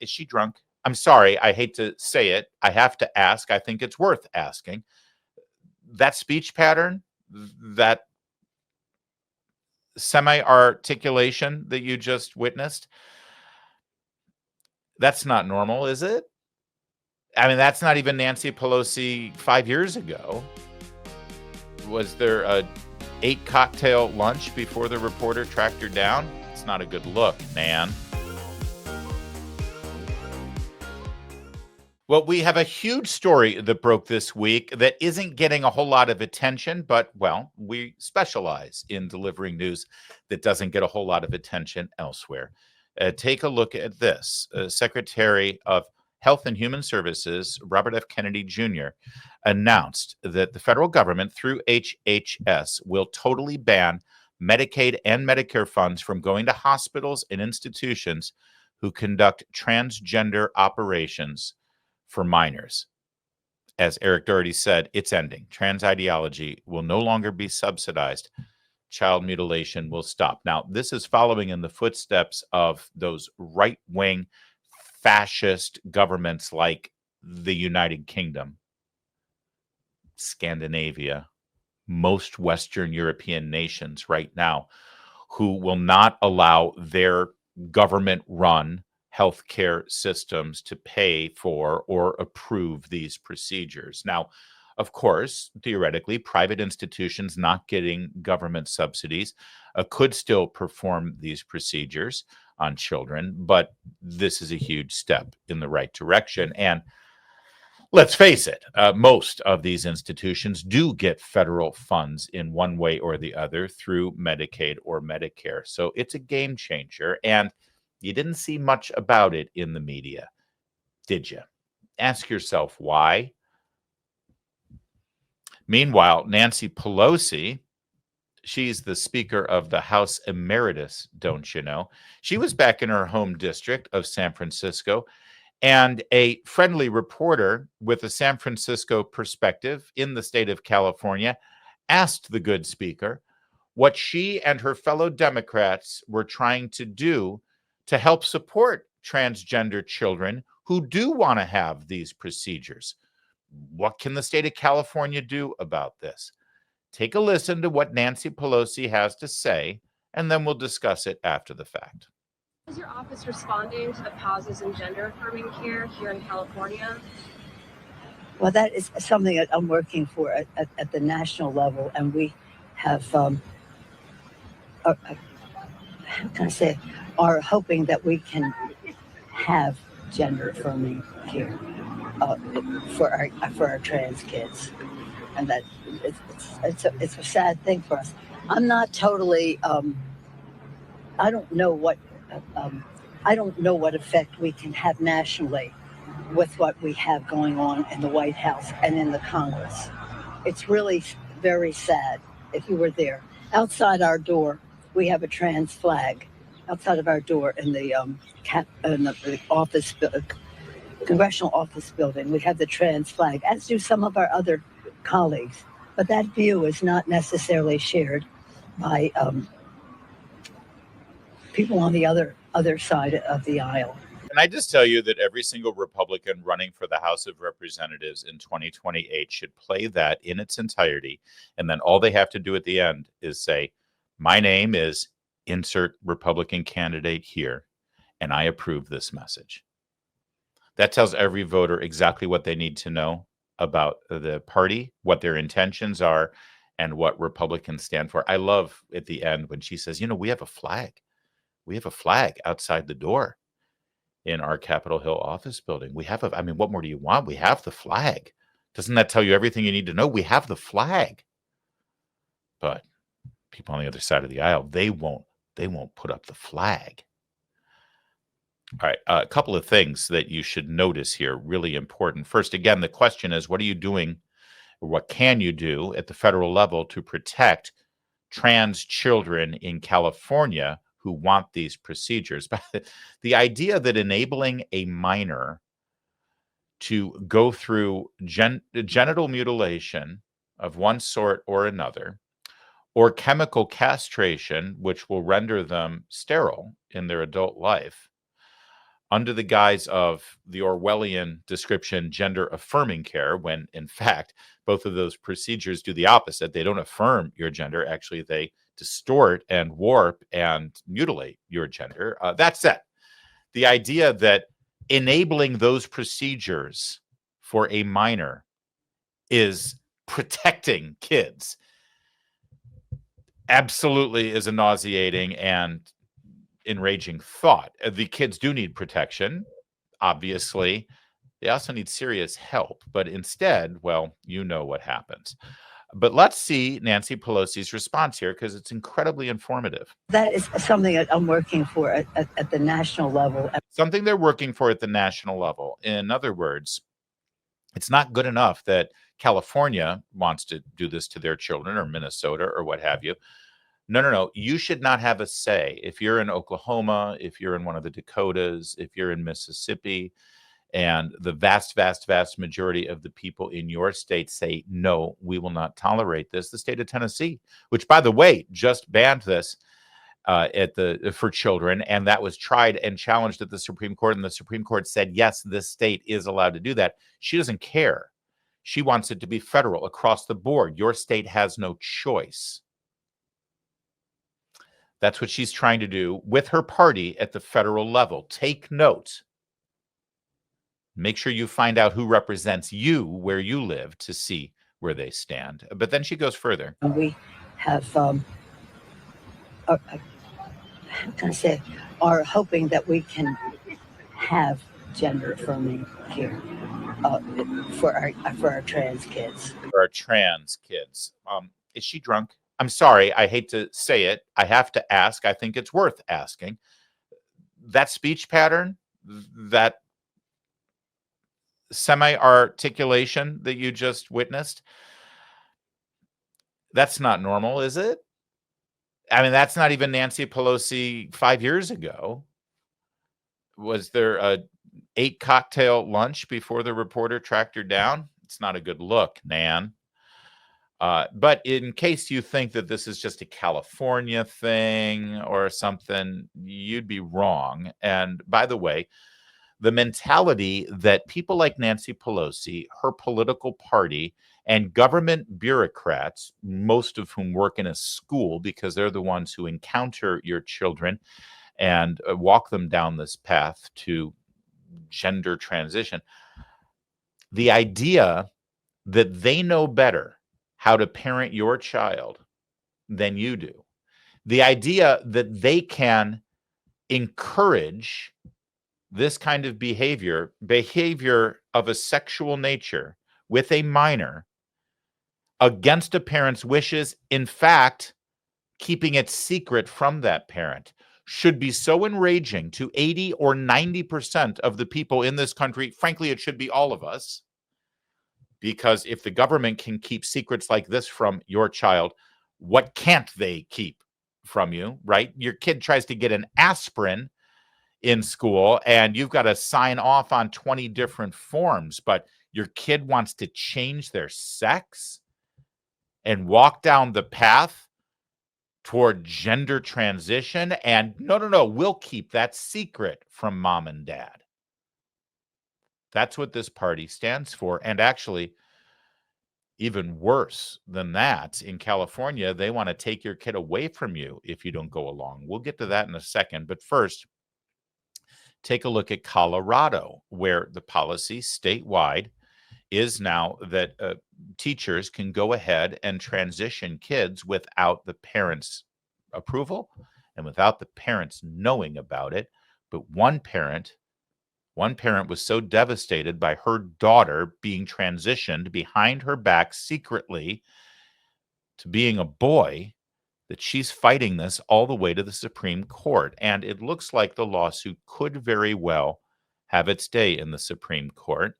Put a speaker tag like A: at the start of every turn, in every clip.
A: Is she drunk? I'm sorry. I hate to say it. I have to ask. I think it's worth asking. That speech pattern, that semi-articulation that you just witnessed, that's not normal, is it? I mean, that's not even Nancy Pelosi 5 years ago. Was there a 8-cocktail lunch before the reporter tracked her down? It's not a good look, man. Well, we have a huge story that broke this week that isn't getting a whole lot of attention, but, well, we specialize in delivering news that doesn't get a whole lot of attention elsewhere. Take a look at this. Secretary of Health and Human Services, Robert F. Kennedy Jr., announced that the federal government, through HHS, will totally ban Medicaid and Medicare funds from going to hospitals and institutions who conduct transgender operations for minors. As Eric Doherty said, it's ending. Trans ideology will no longer be subsidized. Child mutilation will stop. Now, this is following in the footsteps of those right-wing fascist governments like the United Kingdom, Scandinavia, most Western European nations right now, who will not allow their government-run healthcare systems to pay for or approve these procedures. Now, of course, theoretically, private institutions not getting government subsidies could still perform these procedures on children, but this is a huge step in the right direction. And let's face it, most of these institutions do get federal funds in one way or the other through Medicaid or Medicare. So it's a game changer. And you didn't see much about it in the media, did you? Ask yourself why. Meanwhile, Nancy Pelosi, she's the Speaker of the House Emeritus, don't you know? She was back in her home district of San Francisco, and a friendly reporter with a San Francisco perspective in the state of California asked the good speaker what she and her fellow Democrats were trying to do to help support transgender children who do want to have these procedures. What can the state of California do about this? Take a listen to what Nancy Pelosi has to say, and then we'll discuss it after the fact.
B: Is your office responding to the pauses in gender-affirming care here in California?
C: Well, that is something that I'm working for at the national level, and we have, how can I say, are hoping that we can have gender-affirming care for our trans kids, and that it's a sad thing for us. I'm not totally. I don't know what effect we can have nationally with what we have going on in the White House and in the Congress. It's really very sad. If you were there, outside our door, we have a trans flag. Outside of our door in the office, congressional office building, we have the trans flag, as do some of our other colleagues. But that view is not necessarily shared by people on the other side of the aisle.
A: Can I just tell you that every single Republican running for the House of Representatives in 2028 should play that in its entirety, and then all they have to do at the end is say, my name is insert Republican candidate here, and I approve this message. That tells every voter exactly what they need to know about the party, what their intentions are, and what Republicans stand for. I love at the end when she says, we have a flag. We have a flag outside the door in our Capitol Hill office building. We have what more do you want? We have the flag. Doesn't that tell you everything you need to know? We have the flag. But people on the other side of the aisle, they won't put up the flag. All right, a couple of things that you should notice here, really important. First, again, the question is, what are you doing, or what can you do at the federal level to protect trans children in California who want these procedures? The idea that enabling a minor to go through genital mutilation of one sort or another, or chemical castration, which will render them sterile in their adult life, under the guise of the Orwellian description, gender-affirming care, when in fact, both of those procedures do the opposite. They don't affirm your gender. Actually, they distort and warp and mutilate your gender. That said, the idea that enabling those procedures for a minor is protecting kids absolutely is a nauseating and enraging thought. The kids do need protection, obviously. They also need serious help. But instead, well, you know what happens. But let's see Nancy Pelosi's response here, because it's incredibly informative.
C: That is something that I'm working for at the national level.
A: Something they're working for at the national level. In other words, it's not good enough that California wants to do this to their children, or Minnesota, or what have you. No. You should not have a say. If you're in Oklahoma, if you're in one of the Dakotas, if you're in Mississippi, and the vast, vast, vast majority of the people in your state say, no, we will not tolerate this. The state of Tennessee, which, by the way, just banned this for children, and that was tried and challenged at the Supreme Court, and the Supreme Court said, yes, this state is allowed to do that. She doesn't care. She wants it to be federal across the board. Your state has no choice. That's what she's trying to do with her party at the federal level. Take note. Make sure you find out who represents you where you live to see where they stand. But then she goes further.
C: We have, how can I say, are hoping that we can have gender-affirming care for our trans kids.
A: For our trans kids. Is she drunk? I'm sorry. I hate to say it. I have to ask. I think it's worth asking. That speech pattern, that semi-articulation that you just witnessed, that's not normal, is it? I mean, that's not even Nancy Pelosi 5 years ago. Was there a 8-cocktail lunch before the reporter tracked her down? It's not a good look, Nan. But in case you think that this is just a California thing or something, you'd be wrong. And by the way, the mentality that people like Nancy Pelosi, her political party, and government bureaucrats, most of whom work in a school because they're the ones who encounter your children and walk them down this path to gender transition, the idea that they know better how to parent your child than you do, the idea that they can encourage this kind of behavior of a sexual nature with a minor against a parent's wishes, in fact, keeping it secret from that parent, should be so enraging to 80 or 90% of the people in this country. Frankly, it should be all of us, because if the government can keep secrets like this from your child, what can't they keep from you, right? Your kid tries to get an aspirin in school and you've got to sign off on 20 different forms, but your kid wants to change their sex and walk down the path toward gender transition, and no, we'll keep that secret from mom and dad. That's what this party stands for. And actually, even worse than that, in California, they want to take your kid away from you if you don't go along. We'll get to that in a second. But first, take a look at Colorado, where the policy statewide is now that teachers can go ahead and transition kids without the parents' approval and without the parents knowing about it. But one parent was so devastated by her daughter being transitioned behind her back secretly to being a boy that she's fighting this all the way to the Supreme Court. And it looks like the lawsuit could very well have its day in the Supreme Court.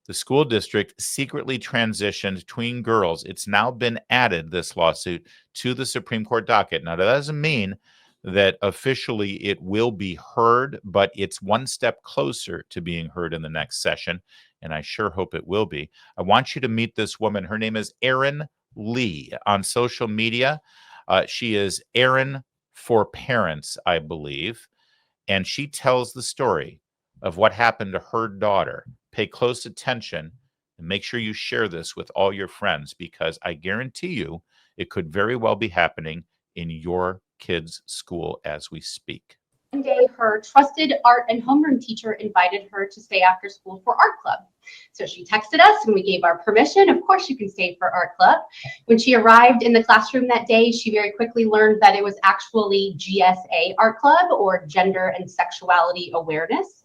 A: The school district secretly transitioned tween girls. It's now been added, this lawsuit, to the Supreme Court docket. Now, that doesn't mean that officially it will be heard, but it's one step closer to being heard in the next session, and I sure hope it will be. I want you to meet this woman. Her name is Erin Lee on social media. She is Erin for Parents, I believe. and she tells the story of what happened to her daughter, pay close attention and make sure you share this with all your friends, because I guarantee you it could very well be happening in your kids' school as we speak.
D: One day, her trusted art and homeroom teacher invited her to stay after school for art club. So she texted us and we gave our permission. Of course, you can stay for art club. When she arrived in the classroom that day, she very quickly learned that it was actually GSA art club, or gender and sexuality awareness.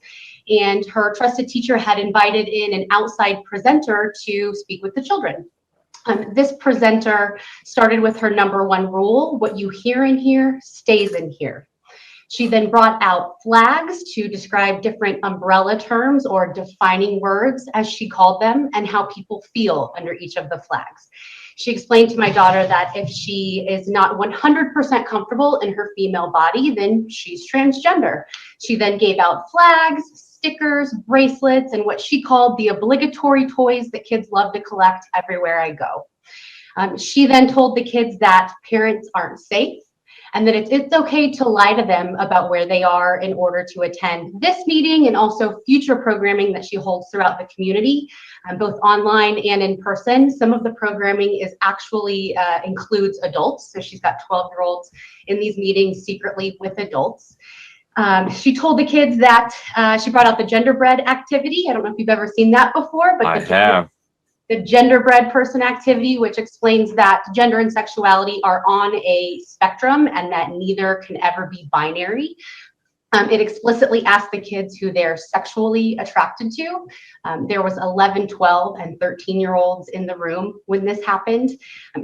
D: And her trusted teacher had invited in an outside presenter to speak with the children. This presenter started with her number one rule: what you hear in here stays in here. She then brought out flags to describe different umbrella terms, or defining words, as she called them, and how people feel under each of the flags. She explained to my daughter that if she is not 100% comfortable in her female body, then she's transgender. She then gave out flags, stickers, bracelets, and what she called the obligatory toys that kids love to collect everywhere I go. She then told the kids that parents aren't safe, and that it's okay to lie to them about where they are in order to attend this meeting and also future programming that she holds throughout the community, both online and in person. Some of the programming is actually includes adults. So she's got 12-year-olds in these meetings secretly with adults. She told the kids that she brought out the genderbread activity. I don't know if you've ever seen that before, but the genderbread person activity, which explains that gender and sexuality are on a spectrum and that neither can ever be binary. It explicitly asked the kids who they're sexually attracted to. There was 11, 12, and 13-year-olds in the room when this happened.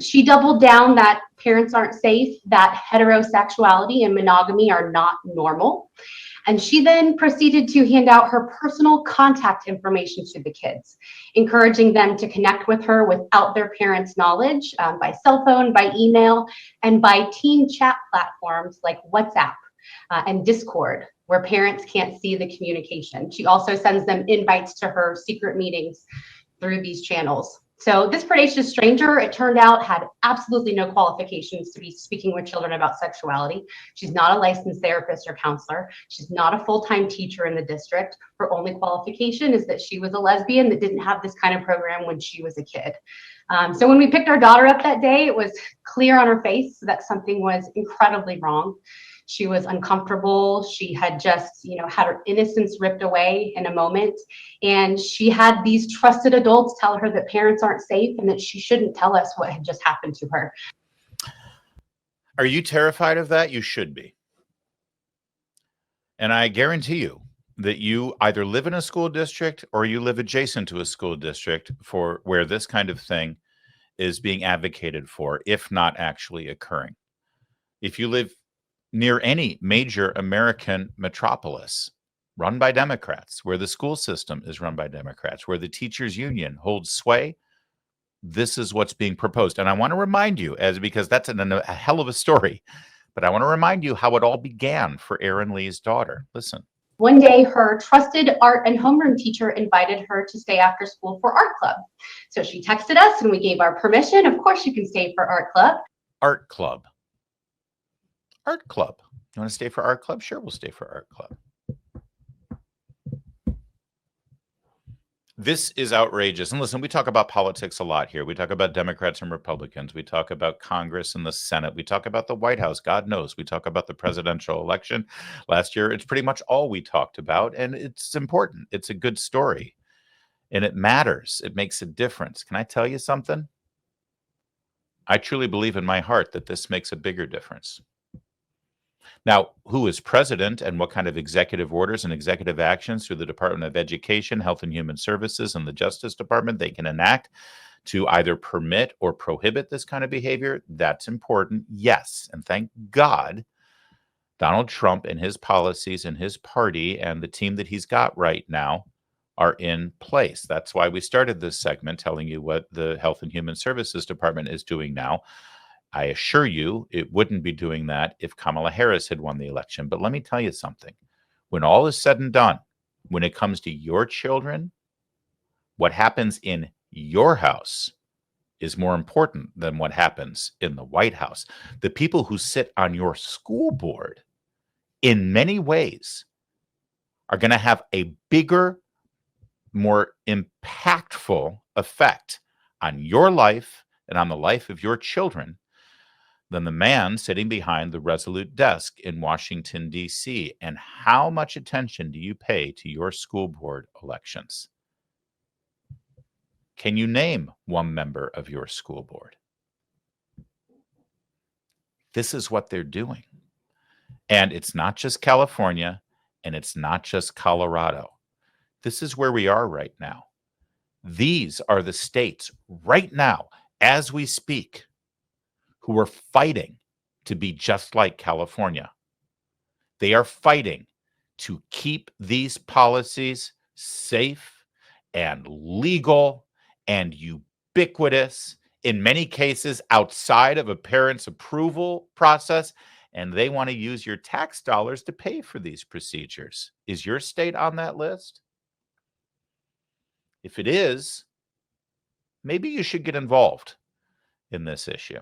D: She doubled down that parents aren't safe, that heterosexuality and monogamy are not normal. And she then proceeded to hand out her personal contact information to the kids, encouraging them to connect with her without their parents' knowledge, by cell phone, by email, and by teen chat platforms like WhatsApp and Discord, where parents can't see the communication. She also sends them invites to her secret meetings through these channels. So this predacious stranger, it turned out, had absolutely no qualifications to be speaking with children about sexuality. She's not a licensed therapist or counselor. She's not a full-time teacher in the district. Her only qualification is that she was a lesbian that didn't have this kind of program when she was a kid. So when we picked our daughter up that day, it was clear on her face that something was incredibly wrong. She was uncomfortable. She had just, had her innocence ripped away in a moment. And she had these trusted adults tell her that parents aren't safe and that she shouldn't tell us what had just happened to her.
A: Are you terrified of that? You should be. And I guarantee you that you either live in a school district or you live adjacent to a school district for where this kind of thing is being advocated for, if not actually occurring. If you live near any major American metropolis run by Democrats, where the school system is run by Democrats, where the teachers union holds sway, this is what's being proposed. And I want to remind you, because that's a hell of a story, but I want to remind you how it all began for Erin Lee's daughter. Listen.
D: One day, her trusted art and homeroom teacher invited her to stay after school for art club. So she texted us and we gave our permission. Of course, you can stay for art club.
A: Art club. Art club. You want to stay for art club? Sure, we'll stay for art club. This is outrageous. And listen, we talk about politics a lot here. We talk about Democrats and Republicans. We talk about Congress and the Senate. We talk about the White House. God knows. We talk about the presidential election last year. It's pretty much all we talked about. And it's important. It's a good story. And it matters. It makes a difference. Can I tell you something? I truly believe in my heart that this makes a bigger difference. Now, who is president and what kind of executive orders and executive actions through the Department of Education, Health and Human Services, and the Justice Department they can enact to either permit or prohibit this kind of behavior, that's important, yes. And thank God Donald Trump and his policies and his party and the team that he's got right now are in place. That's why we started this segment telling you what the Health and Human Services Department is doing now. I assure you it wouldn't be doing that if Kamala Harris had won the election. But let me tell you something. When all is said and done, when it comes to your children, what happens in your house is more important than what happens in the White House. The people who sit on your school board in many ways are going to have a bigger, more impactful effect on your life and on the life of your children than the man sitting behind the resolute desk in Washington, D.C. And how much attention do you pay to your school board elections? Can you name one member of your school board? This is what they're doing. And it's not just California, and it's not just Colorado. This is where we are right now. These are the states right now, as we speak, who are fighting to be just like California. They are fighting to keep these policies safe and legal and ubiquitous, in many cases outside of a parent's approval process, and they want to use your tax dollars to pay for these procedures. Is your state on that list? If it is, maybe you should get involved in this issue.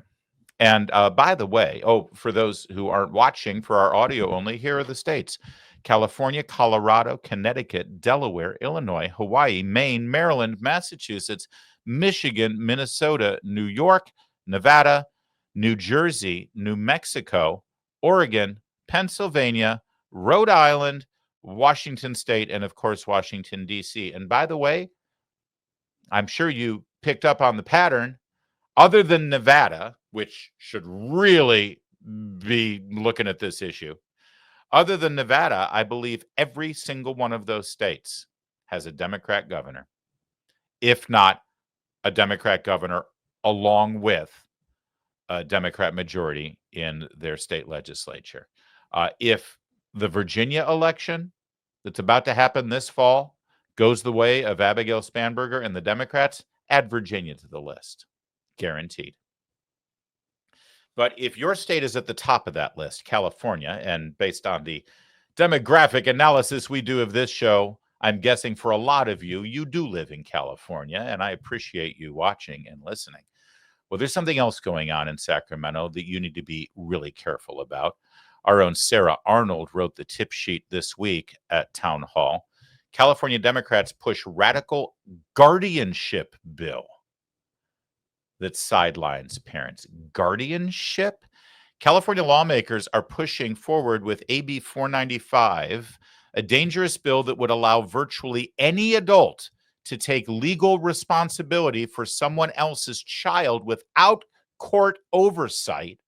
A: And by the way, for those who aren't watching, for our audio only, here are the states: California, Colorado, Connecticut, Delaware, Illinois, Hawaii, Maine, Maryland, Massachusetts, Michigan, Minnesota, New York, Nevada, New Jersey, New Mexico, Oregon, Pennsylvania, Rhode Island, Washington State, and of course, Washington, D.C. And by the way, I'm sure you picked up on the pattern. Other than Nevada, which should really be looking at this issue, other than Nevada, I believe every single one of those states has a Democrat governor, if not a Democrat governor along with a Democrat majority in their state legislature. If the Virginia election that's about to happen this fall goes the way of Abigail Spanberger and the Democrats, add Virginia to the list. Guaranteed. But if your state is at the top of that list, California, and based on the demographic analysis we do of this show, I'm guessing for a lot of you, you do live in California, and I appreciate you watching and listening. Well, there's something else going on in Sacramento that you need to be really careful about. Our own Sarah Arnold wrote the tip sheet this week at Town Hall. California Democrats push radical guardianship bill that sidelines parents. Guardianship? California lawmakers are pushing forward with AB 495, a dangerous bill that would allow virtually any adult to take legal responsibility for someone else's child without court oversight,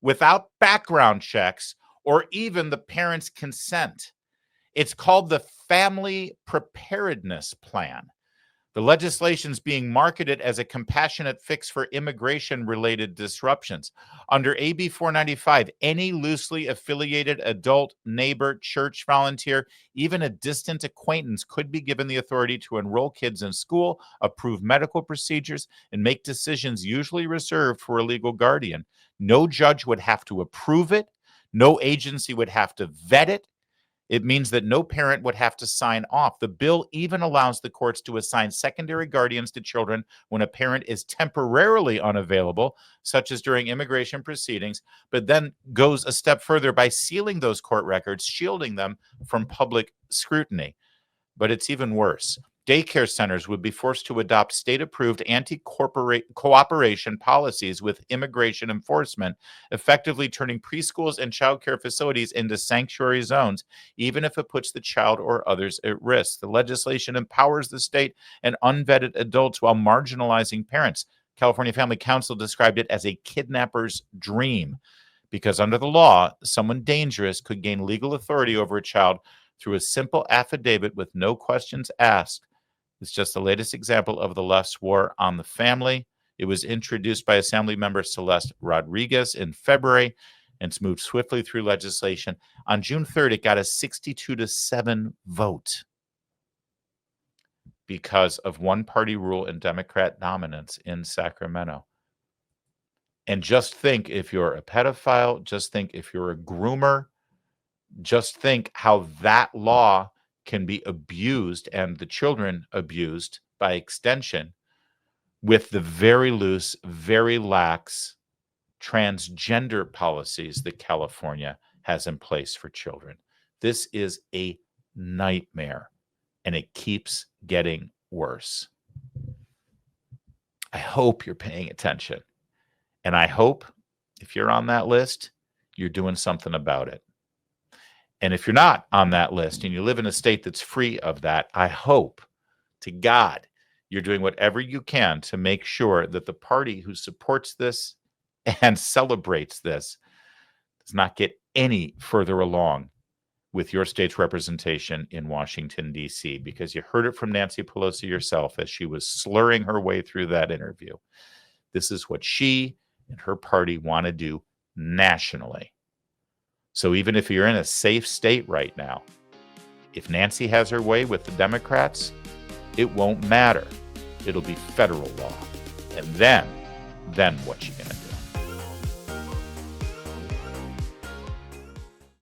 A: without background checks, or even the parent's consent. It's called the Family Preparedness Plan. The legislation is being marketed as a compassionate fix for immigration-related disruptions. Under AB 495, any loosely affiliated adult, neighbor, church volunteer, even a distant acquaintance could be given the authority to enroll kids in school, approve medical procedures, and make decisions usually reserved for a legal guardian. No judge would have to approve it. No agency would have to vet it. It means that no parent would have to sign off. The bill even allows the courts to assign secondary guardians to children when a parent is temporarily unavailable, such as during immigration proceedings, but then goes a step further by sealing those court records, shielding them from public scrutiny. But it's even worse. Daycare centers would be forced to adopt state-approved anti-cooperation policies with immigration enforcement, effectively turning preschools and childcare facilities into sanctuary zones, even if it puts the child or others at risk. The legislation empowers the state and unvetted adults while marginalizing parents. California Family Council described it as a kidnapper's dream, because under the law, someone dangerous could gain legal authority over a child through a simple affidavit with no questions asked. It's just the latest example of the left's war on the family. It was introduced by Assembly member Celeste Rodriguez in February, and it's moved swiftly through legislation. On June 3rd, it got a 62-7 vote because of one-party rule and Democrat dominance in Sacramento. And just think, if you're a pedophile, just think if you're a groomer, just think how that law can be abused, and the children abused by extension, with the very loose, very lax transgender policies that California has in place for children. This is a nightmare, and it keeps getting worse. I hope you're paying attention. And I hope if you're on that list, you're doing something about it. And if you're not on that list and you live in a state that's free of that, I hope to God you're doing whatever you can to make sure that the party who supports this and celebrates this does not get any further along with your state's representation in Washington, D.C., because you heard it from Nancy Pelosi herself as she was slurring her way through that interview. This is what she and her party want to do nationally. So even if you're in a safe state right now, if Nancy has her way with the Democrats, it won't matter. It'll be federal law. And then what you gonna do?